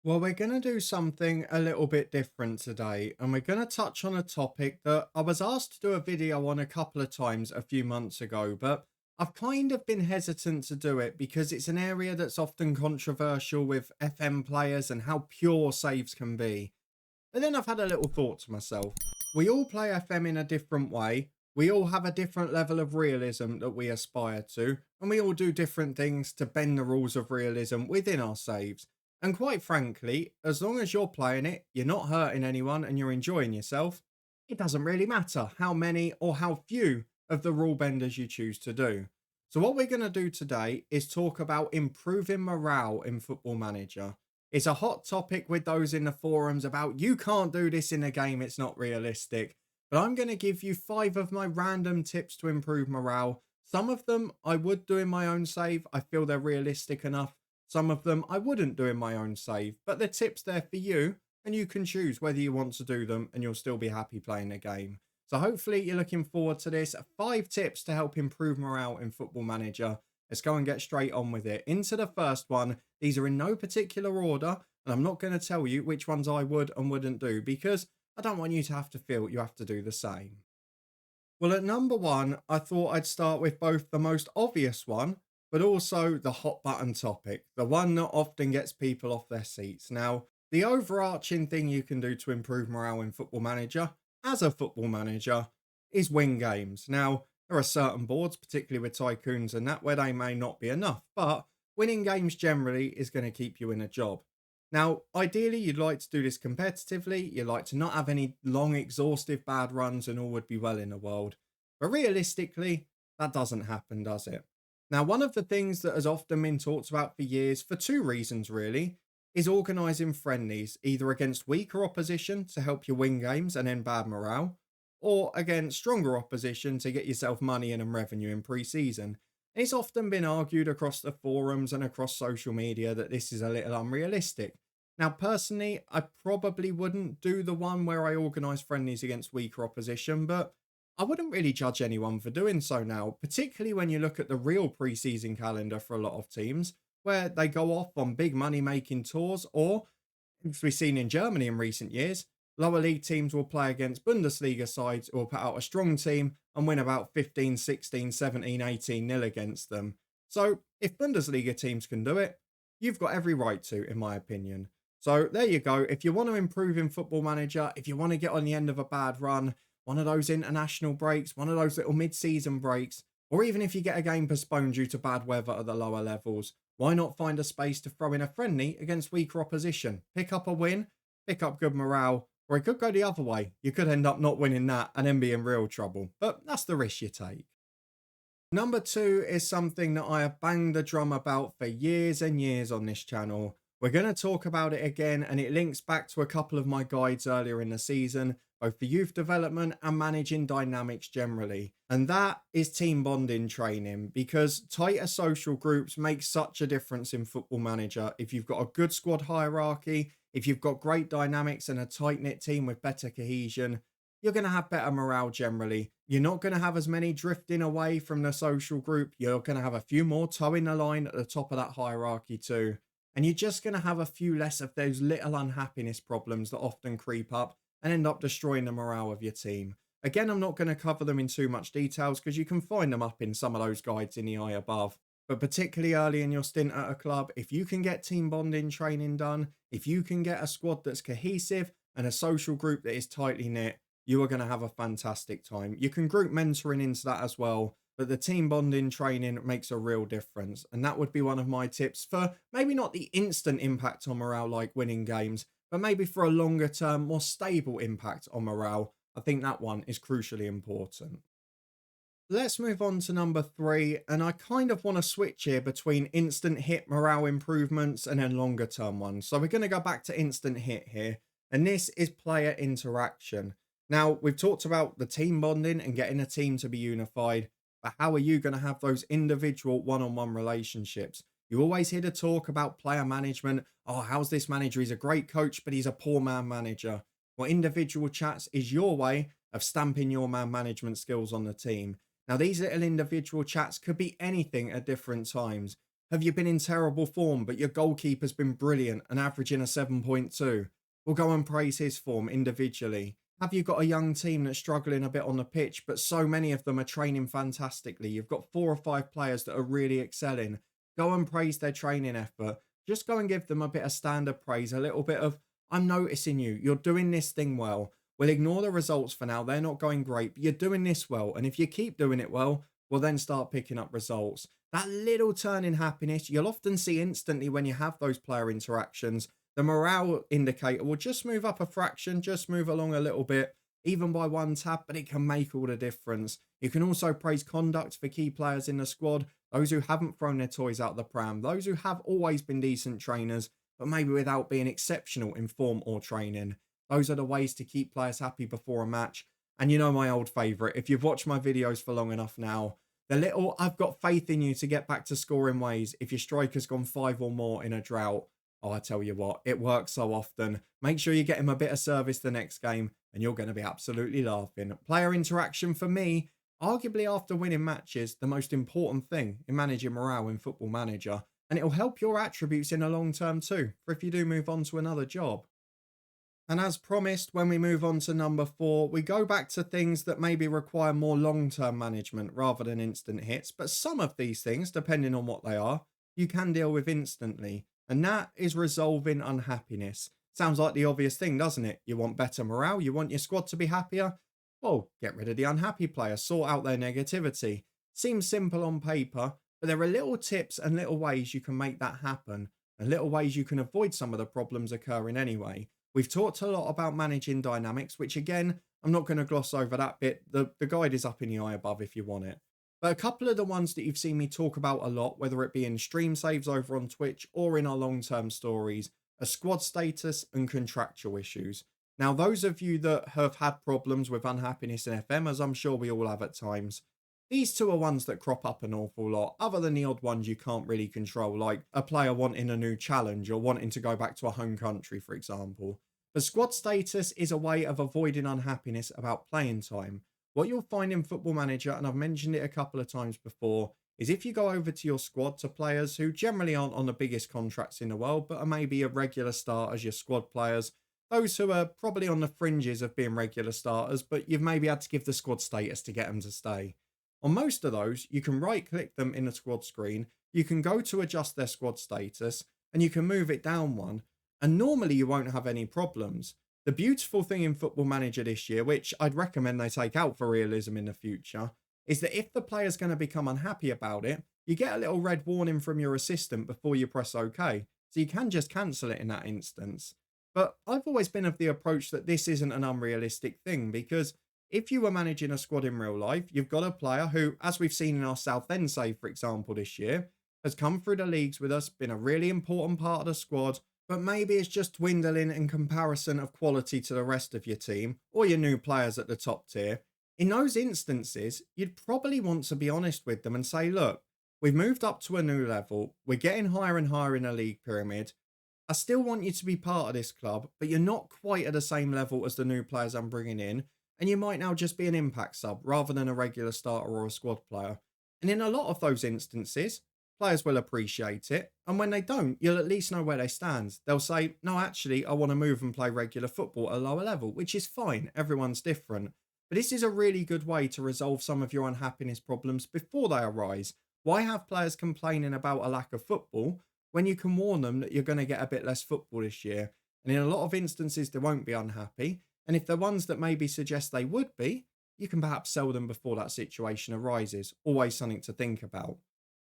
Well, we're going to do something a little bit different today, and we're going to touch on a topic that I was asked to do a video on a couple of times a few months ago, but I've kind of been hesitant to do it because it's an area that's often controversial with FM players and how pure saves can be. But then I've had a little thought to myself. We all play FM in a different way. We all have a different level of realism that we aspire to, and we all do different things to bend the rules of realism within our saves. And quite frankly, as long as you're playing it, you're not hurting anyone, and you're enjoying yourself, it doesn't really matter how many or how few of the rule benders you choose to do. So, what we're going to do today is talk about improving morale in Football Manager. It's a hot topic with those in the forums about you can't do this in a game, it's not realistic. But I'm going to give you 5 of my random tips to improve morale. Some of them I would do in my own save, I feel they're realistic enough. Some of them I wouldn't do in my own save, but the tips there for you, and you can choose whether you want to do them and you'll still be happy playing the game. So hopefully you're looking forward to this. 5 tips to help improve morale in Football Manager. Let's go and get straight on with it. Into the first one. These are in no particular order, and I'm not going to tell you which ones I would and wouldn't do because I don't want you to have to feel you have to do the same. Well, at number one, I thought I'd start with both the most obvious one, but also the hot button topic, the one that often gets people off their seats. Now, the overarching thing you can do to improve morale in Football Manager, as a football manager, is win games. Now, there are certain boards, particularly with tycoons and that, where they may not be enough, but winning games generally is going to keep you in a job. Now, ideally, you'd like to do this competitively. You'd like to not have any long, exhaustive bad runs and all would be well in the world. But realistically, that doesn't happen, does it? Now, one of the things that has often been talked about for years, for 2 reasons really, is organising friendlies, either against weaker opposition to help you win games and end bad morale, or against stronger opposition to get yourself money in and revenue in pre season. It's often been argued across the forums and across social media that this is a little unrealistic. Now, personally, I probably wouldn't do the one where I organise friendlies against weaker opposition, but I wouldn't really judge anyone for doing so now, particularly when you look at the real pre-season calendar for a lot of teams, where they go off on big money-making tours, or, as we've seen in Germany in recent years, lower league teams will play against Bundesliga sides who will put out a strong team and win about 15, 16, 17, 18 nil against them. So, if Bundesliga teams can do it, you've got every right to, in my opinion. So, there you go. If you want to improve in Football Manager, if you want to get on the end of a bad run, one of those international breaks, one of those little mid season breaks, or even if you get a game postponed due to bad weather at the lower levels, why not find a space to throw in a friendly against weaker opposition? Pick up a win, pick up good morale, or it could go the other way. You could end up not winning that and then be in real trouble. But that's the risk you take. Number two is something that I have banged the drum about for years and years on this channel. We're going to talk about it again, and it links back to a couple of my guides earlier in the season, both for youth development and managing dynamics generally. And that is team bonding training, because tighter social groups make such a difference in Football Manager. If you've got a good squad hierarchy, if you've got great dynamics and a tight knit team with better cohesion, you're going to have better morale generally. You're not going to have as many drifting away from the social group. You're going to have a few more toeing the line at the top of that hierarchy too. And you're just going to have a few less of those little unhappiness problems that often creep up and end up destroying the morale of your team. Again, I'm not going to cover them in too much details because you can find them up in some of those guides in the eye above. But particularly early in your stint at a club, if you can get team bonding training done, if you can get a squad that's cohesive and a social group that is tightly knit, you are going to have a fantastic time. You can group mentoring into that as well, but the team bonding training makes a real difference. And that would be one of my tips for maybe not the instant impact on morale like winning games, but maybe for a longer term, more stable impact on morale. I think that one is crucially important. Let's move on to number three. And I kind of want to switch here between instant hit morale improvements and then longer term ones. So we're going to go back to instant hit here. And this is player interaction. Now, we've talked about the team bonding and getting a team to be unified, but how are you going to have those individual one-on-one relationships? You always hear the talk about player management. Oh, how's this manager? He's a great coach, but he's a poor man manager. Well, individual chats is your way of stamping your man management skills on the team. Now, these little individual chats could be anything at different times. Have you been in terrible form, but your goalkeeper's been brilliant and averaging a 7.2? We'll go and praise his form individually. Have you got a young team that's struggling a bit on the pitch, but so many of them are training fantastically? You've got 4 or 5 players that are really excelling. Go and praise their training effort. Just go and give them a bit of standard praise, a little bit of, I'm noticing you. You're doing this thing well. We'll ignore the results for now. They're not going great, but you're doing this well. And if you keep doing it well, we'll then start picking up results. That little turn in happiness, you'll often see instantly when you have those player interactions. The morale indicator will just move up a fraction, just move along a little bit, even by 1 tab, but it can make all the difference. You can also praise conduct for key players in the squad, those who haven't thrown their toys out the pram, those who have always been decent trainers, but maybe without being exceptional in form or training. Those are the ways to keep players happy before a match. And you know my old favourite, if you've watched my videos for long enough now, the little, I've got faith in you to get back to scoring ways if your striker's gone 5 or more in a drought. Oh, I tell you what, it works so often. Make sure you get him a bit of service the next game and you're going to be absolutely laughing. Player interaction for me, arguably after winning matches, the most important thing in managing morale in Football Manager. And it'll help your attributes in the long term too, for if you do move on to another job. And as promised, when we move on to number 4, we go back to things that maybe require more long-term management rather than instant hits. But some of these things, depending on what they are, you can deal with instantly. And that is resolving unhappiness. Sounds like the obvious thing, doesn't it? You want better morale, you want your squad to be happier? Well, get rid of the unhappy player, sort out their negativity. Seems simple on paper, but there are little tips and little ways you can make that happen, and little ways you can avoid some of the problems occurring anyway. We've talked a lot about managing dynamics, which again, I'm not going to gloss over that bit. The guide is up in the eye above if you want it. But a couple of the ones that you've seen me talk about a lot, whether it be in stream saves over on Twitch or in our long-term stories, are squad status and contractual issues. Now, those of you that have had problems with unhappiness in FM, as I'm sure we all have at times, these two are ones that crop up an awful lot, other than the odd ones you can't really control, like a player wanting a new challenge or wanting to go back to a home country, for example. But squad status is a way of avoiding unhappiness about playing time. What you'll find in Football Manager, and I've mentioned it a couple of times before, is if you go over to your squad to players who generally aren't on the biggest contracts in the world, but are maybe a regular start as your squad players, those who are probably on the fringes of being regular starters, but you've maybe had to give the squad status to get them to stay. On most of those, you can right-click them in the squad screen, you can go to adjust their squad status, and you can move it down one, and normally you won't have any problems. The beautiful thing in Football Manager this year, which I'd recommend they take out for realism in the future, is that if the player's going to become unhappy about it, you get a little red warning from your assistant before you press OK. So you can just cancel it in that instance. But I've always been of the approach that this isn't an unrealistic thing, because if you were managing a squad in real life, you've got a player who, as we've seen in our Southend save, for example, this year, has come through the leagues with us, been a really important part of the squad, but maybe it's just dwindling in comparison of quality to the rest of your team or your new players at the top tier. In those instances, you'd probably want to be honest with them and say, look, we've moved up to a new level. We're getting higher and higher in a league pyramid. I still want you to be part of this club, but you're not quite at the same level as the new players I'm bringing in. And you might now just be an impact sub rather than a regular starter or a squad player. And in a lot of those instances, players will appreciate it, and when they don't, you'll at least know where they stand. They'll say, no, actually, I want to move and play regular football at a lower level, which is fine. Everyone's different. But this is a really good way to resolve some of your unhappiness problems before they arise. Why have players complaining about a lack of football when you can warn them that you're going to get a bit less football this year? And in a lot of instances, they won't be unhappy. And if they're ones that maybe suggest they would be, you can perhaps sell them before that situation arises. Always something to think about.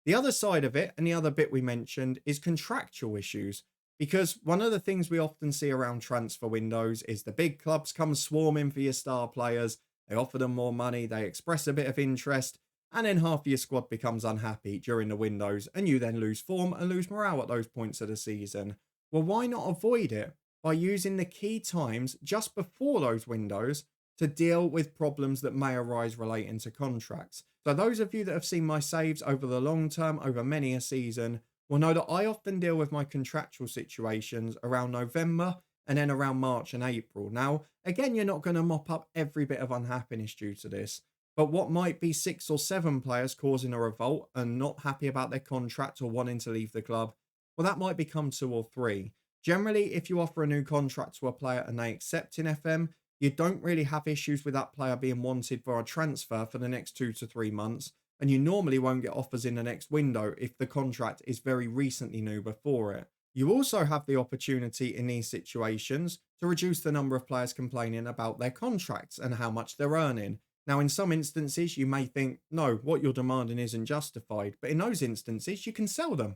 The other side of it, and the other bit we mentioned, is contractual issues. Because one of the things we often see around transfer windows is the big clubs come swarming for your star players. They offer them more money, they express a bit of interest, and then half of your squad becomes unhappy during the windows, and you then lose form and lose morale at those points of the season. Well, why not avoid it by using the key times just before those windows to deal with problems that may arise relating to contracts? So those of you that have seen my saves over the long term, over many a season, will know that I often deal with my contractual situations around November and then around March and April. Now, again, you're not going to mop up every bit of unhappiness due to this, but what might be 6 or 7 players causing a revolt and not happy about their contract or wanting to leave the club, well, that might become 2 or 3. Generally, if you offer a new contract to a player and they accept in FM, you don't really have issues with that player being wanted for a transfer for the next 2 to 3 months, and you normally won't get offers in the next window if the contract is very recently new before it. You also have the opportunity in these situations to reduce the number of players complaining about their contracts and how much they're earning. Now, in some instances, you may think, no, what you're demanding isn't justified, but in those instances, you can sell them.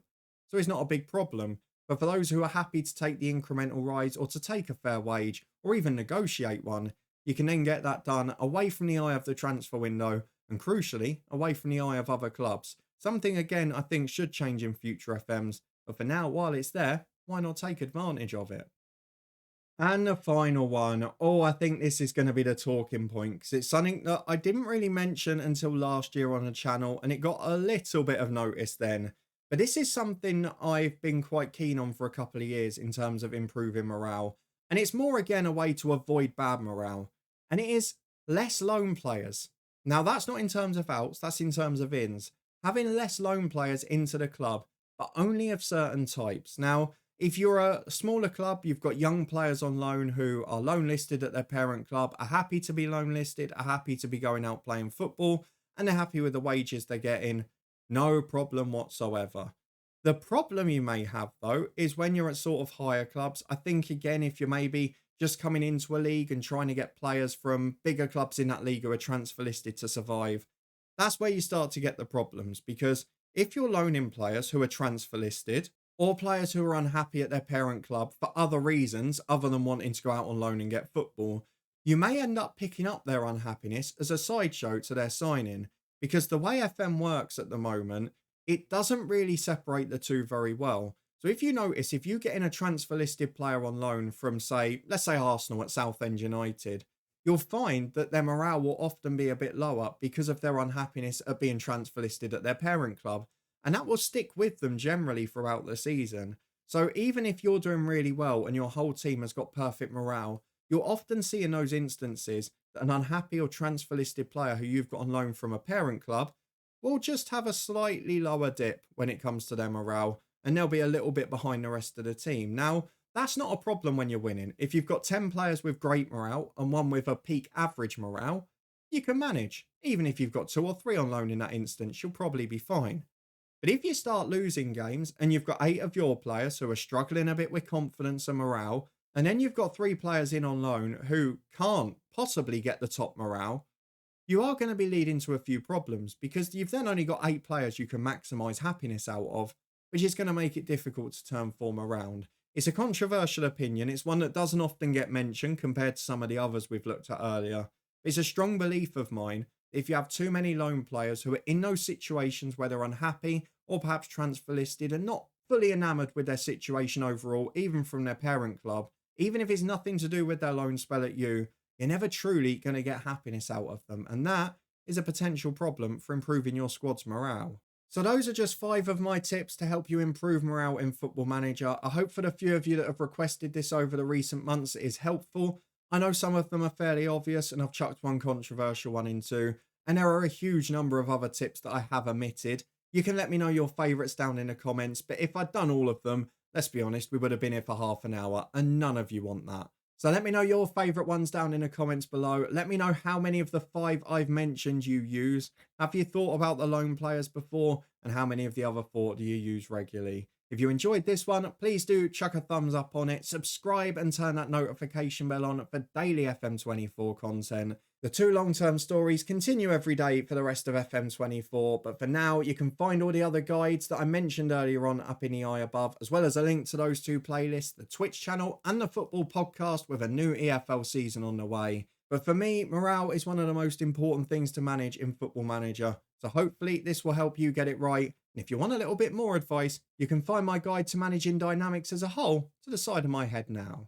So it's not a big problem. But for those who are happy to take the incremental rise or to take a fair wage or even negotiate one, you can then get that done away from the eye of the transfer window and crucially, away from the eye of other clubs. Something again I think should change in future FMs, but for now, while it's there, why not take advantage of it? And the final one. Oh, I think this is going to be the talking point because it's something that I didn't really mention until last year on the channel and it got a little bit of notice then. But this is something I've been quite keen on for a couple of years in terms of improving morale. And it's more again a way to avoid bad morale. And it is less loan players. Now, that's not in terms of outs, that's in terms of ins. Having less loan players into the club, but only of certain types. Now, if you're a smaller club, you've got young players on loan who are loan listed at their parent club, are happy to be loan listed, are happy to be going out playing football, and they're happy with the wages they're getting. No problem whatsoever. The problem you may have, though, is when you're at sort of higher clubs. I think, again, if you're maybe just coming into a league and trying to get players from bigger clubs in that league who are transfer listed to survive, that's where you start to get the problems. Because if you're loaning players who are transfer listed, or players who are unhappy at their parent club for other reasons other than wanting to go out on loan and get football, you may end up picking up their unhappiness as a sideshow to their signing. Because the way FM works at the moment, it doesn't really separate the two very well. So if you notice, if you get in a transfer listed player on loan from, say, let's say Arsenal at Southend United, you'll find that their morale will often be a bit lower because of their unhappiness at being transfer listed at their parent club. And that will stick with them generally throughout the season. So even if you're doing really well and your whole team has got perfect morale, you'll often see in those instances that an unhappy or transfer listed player who you've got on loan from a parent club will just have a slightly lower dip when it comes to their morale, and they'll be a little bit behind the rest of the team. Now, that's not a problem when you're winning. If you've got 10 players with great morale and one with a peak average morale, you can manage. Even if you've got 2 or 3 on loan in that instance, you'll probably be fine. But if you start losing games and you've got 8 of your players who are struggling a bit with confidence and morale, and then you've got 3 players in on loan who can't possibly get the top morale, you are going to be leading to a few problems because you've then only got 8 players you can maximise happiness out of, which is going to make it difficult to turn form around. It's a controversial opinion. It's one that doesn't often get mentioned compared to some of the others we've looked at earlier. It's a strong belief of mine. If you have too many loan players who are in those situations where they're unhappy or perhaps transfer listed and not fully enamoured with their situation overall, even from their parent club, even if it's nothing to do with their loan spell at you, you're never truly going to get happiness out of them. And that is a potential problem for improving your squad's morale. So those are just 5 of my tips to help you improve morale in Football Manager. I hope for the few of you that have requested this over the recent months it is helpful. I know some of them are fairly obvious and I've chucked one controversial one into, and there are a huge number of other tips that I have omitted. You can let me know your favourites down in the comments, but if I'd done all of them, let's be honest, we would have been here for half an hour and none of you want that. So let me know your favourite ones down in the comments below. Let me know how many of the 5 I've mentioned you use. Have you thought about the loan players before? And how many of the other 4 do you use regularly? If you enjoyed this one, please do chuck a thumbs up on it, subscribe and turn that notification bell on for daily FM24 content. The 2 long-term stories continue every day for the rest of FM24, but for now, you can find all the other guides that I mentioned earlier on up in the eye above, as well as a link to those 2 playlists, the Twitch channel and the football podcast with a new EFL season on the way. But for me, morale is one of the most important things to manage in Football Manager, so hopefully this will help you get it right. And if you want a little bit more advice, you can find my guide to managing dynamics as a whole to the side of my head now.